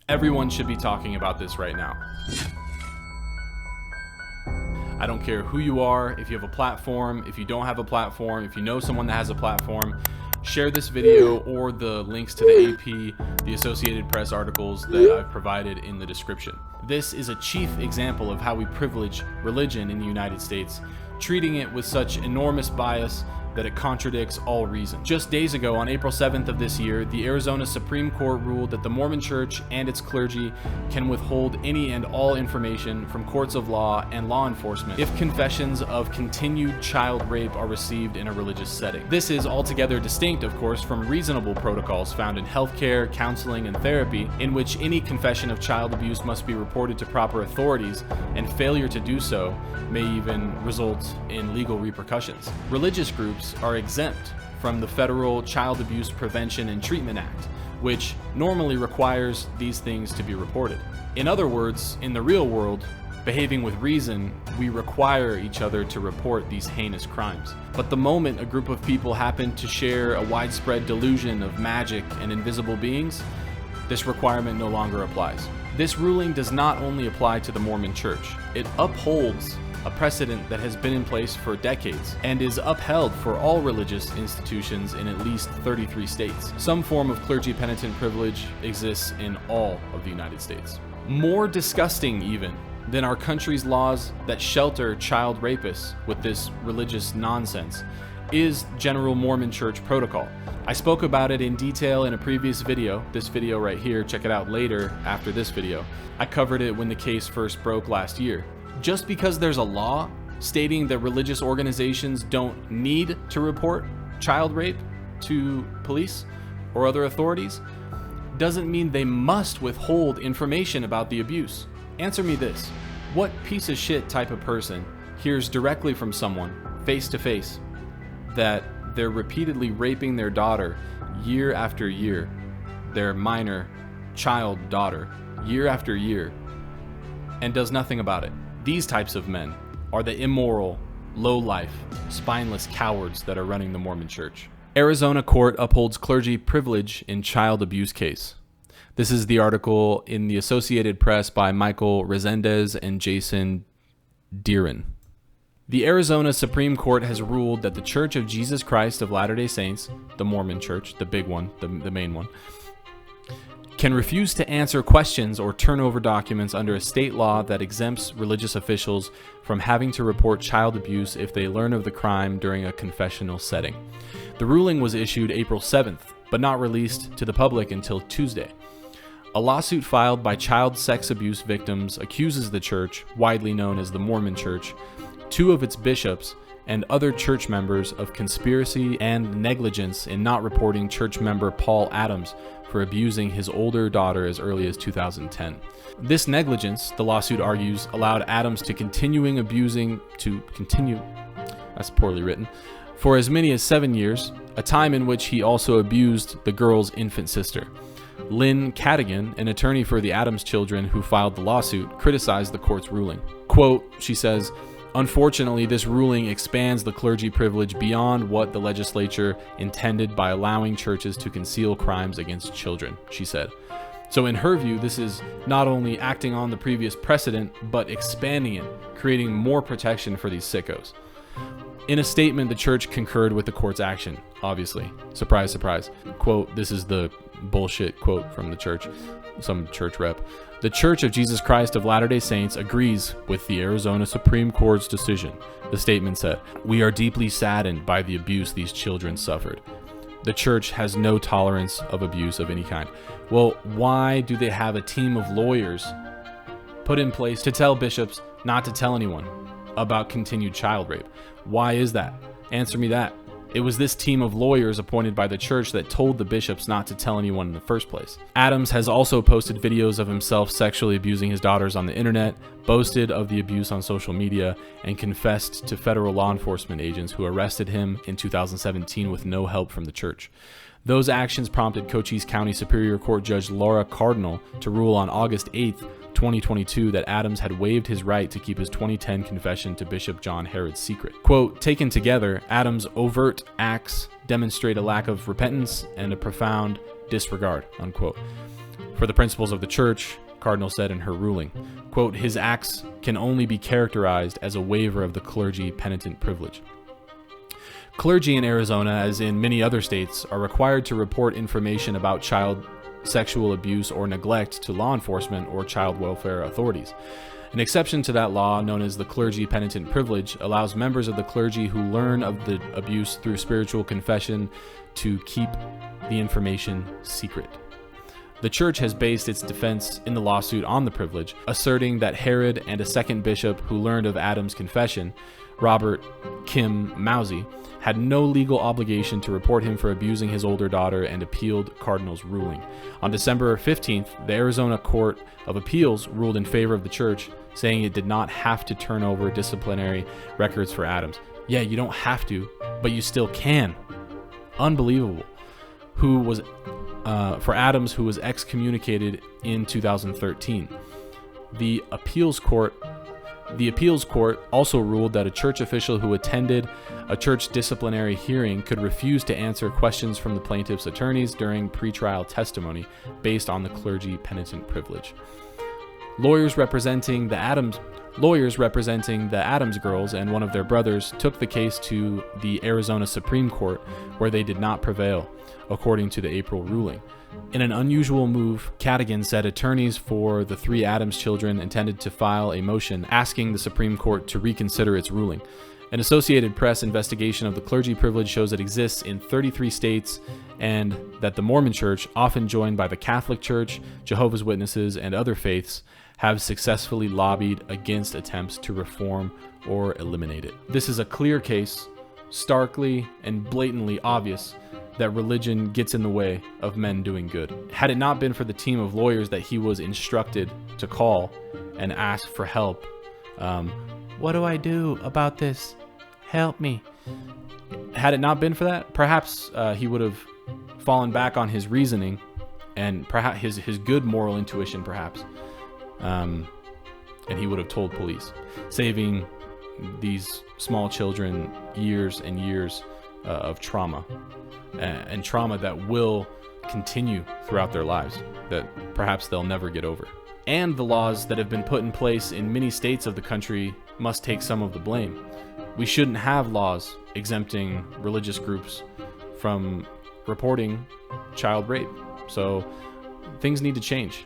Everyone should be talking about this right now. I don't care who you are, if you have a platform, if you don't have a platform, if you know someone that has a platform, share this video or the links to the AP, the Associated Press articles that I've provided in the description. This is a chief example of how we privilege religion in the United States, treating it with such enormous bias that it contradicts all reason. Just days ago, on April 7th of this year, the Arizona Supreme Court ruled that the Mormon Church and its clergy can withhold any and all information from courts of law and law enforcement if confessions of continued child rape are received in a religious setting. This is altogether distinct, of course, from reasonable protocols found in healthcare, counseling, and therapy, in which any confession of child abuse must be reported to proper authorities, and failure to do so may even result in legal repercussions. Religious groups are exempt from the Federal Child Abuse Prevention and Treatment Act, which normally requires these things to be reported. In other words, in the real world, behaving with reason, we require each other to report these heinous crimes. But the moment a group of people happen to share a widespread delusion of magic and invisible beings, this requirement no longer applies. This ruling does not only apply to the Mormon Church, it upholds a precedent that has been in place for decades and is upheld for all religious institutions in at least 33 states. Some form of clergy penitent privilege exists in all of the United States. More disgusting even than our country's laws that shelter child rapists with this religious nonsense is General Mormon Church protocol. I spoke about it in detail in a previous video, this video right here, check it out later after this video. I covered it when the case first broke last year. Just because there's a law stating that religious organizations don't need to report child rape to police or other authorities doesn't mean they must withhold information about the abuse. Answer me this: what piece of shit type of person hears directly from someone face to face that they're repeatedly raping their daughter year after year, their minor child daughter, year after year, and does nothing about it? These types of men are the immoral, low-life, spineless cowards that are running the Mormon Church. Arizona court upholds clergy privilege in child abuse case. This is the article in the Associated Press by Michael Resendez and Jason Deeren. The Arizona Supreme Court has ruled that the Church of Jesus Christ of Latter-day Saints, the Mormon Church, the big one, the main one, can refuse to answer questions or turn over documents under a state law that exempts religious officials from having to report child abuse if they learn of the crime during a confessional setting. The ruling was issued April 7th, but not released to the public until Tuesday. A lawsuit filed by child sex abuse victims accuses the church, widely known as the Mormon Church, two of its bishops, and other church members of conspiracy and negligence in not reporting church member Paul Adams for abusing his older daughter as early as 2010. This negligence, the lawsuit argues, allowed Adams to continue, that's poorly written, for as many as 7 years, a time in which he also abused the girl's infant sister. Lynn Cadigan, an attorney for the Adams children who filed the lawsuit, criticized the court's ruling. Quote, she says, "Unfortunately, this ruling expands the clergy privilege beyond what the legislature intended by allowing churches to conceal crimes against children," she said. So in her view, this is not only acting on the previous precedent, but expanding it, creating more protection for these sickos. In a statement, the church concurred with the court's action, obviously. Surprise, surprise. Quote, this is the bullshit quote from the church, some church rep. "The Church of Jesus Christ of Latter-day Saints agrees with the Arizona Supreme Court's decision," the statement said. "We are deeply saddened by the abuse these children suffered. The church has no tolerance of abuse of any kind." Well, why do they have a team of lawyers put in place to tell bishops not to tell anyone about continued child rape? Why is that? Answer me that. It was this team of lawyers appointed by the church that told the bishops not to tell anyone in the first place. Adams has also posted videos of himself sexually abusing his daughters on the internet, boasted of the abuse on social media, and confessed to federal law enforcement agents who arrested him in 2017 with no help from the church. Those actions prompted Cochise County Superior Court Judge Laura Cardinal to rule on August 8th, 2022 that Adams had waived his right to keep his 2010 confession to Bishop John Herod's secret. Quote, "Taken together, Adams' overt acts demonstrate a lack of repentance and a profound disregard," unquote, For the principles of the church, Cardinal said in her ruling, quote, his acts can only be characterized as a waiver of the clergy penitent privilege. Clergy in Arizona, as in many other states, are required to report information about child sexual abuse or neglect to law enforcement or child welfare authorities. An exception to that law, known as the clergy penitent privilege, allows members of the clergy who learn of the abuse through spiritual confession to keep the information secret. The church has based its defense in the lawsuit on the privilege, asserting that Herod and a second bishop who learned of Adam's confession, Robert Kim Mousy, had no legal obligation to report him for abusing his older daughter and appealed Cardinal's ruling. On December 15th, the Arizona Court of Appeals ruled in favor of the church, saying it did not have to turn over disciplinary records for Adams. Yeah, you don't have to, but you still can. Unbelievable. For Adams, who was excommunicated in 2013. The appeals court also ruled that a church official who attended a church disciplinary hearing could refuse to answer questions from the plaintiff's attorneys during pretrial testimony based on the clergy penitent privilege. Lawyers representing the Adams girls and one of their brothers took the case to the Arizona Supreme Court, where they did not prevail, according to the April ruling. In an unusual move, Cadogan said attorneys for the three Adams children intended to file a motion asking the Supreme Court to reconsider its ruling. An Associated Press investigation of the clergy privilege shows it exists in 33 states and that the Mormon Church, often joined by the Catholic Church, Jehovah's Witnesses, and other faiths, have successfully lobbied against attempts to reform or eliminate it. This is a clear case, starkly and blatantly obvious, that religion gets in the way of men doing good. Had it not been for the team of lawyers that he was instructed to call and ask for help, what do I do about this? Help me. Had it not been for that, perhaps he would have fallen back on his reasoning and perhaps his good moral intuition, perhaps. And he would have told police, saving these small children years and years of trauma, and trauma that will continue throughout their lives, that perhaps they'll never get over. And the laws that have been put in place in many states of the country must take some of the blame. We shouldn't have laws exempting religious groups from reporting child rape. So things need to change.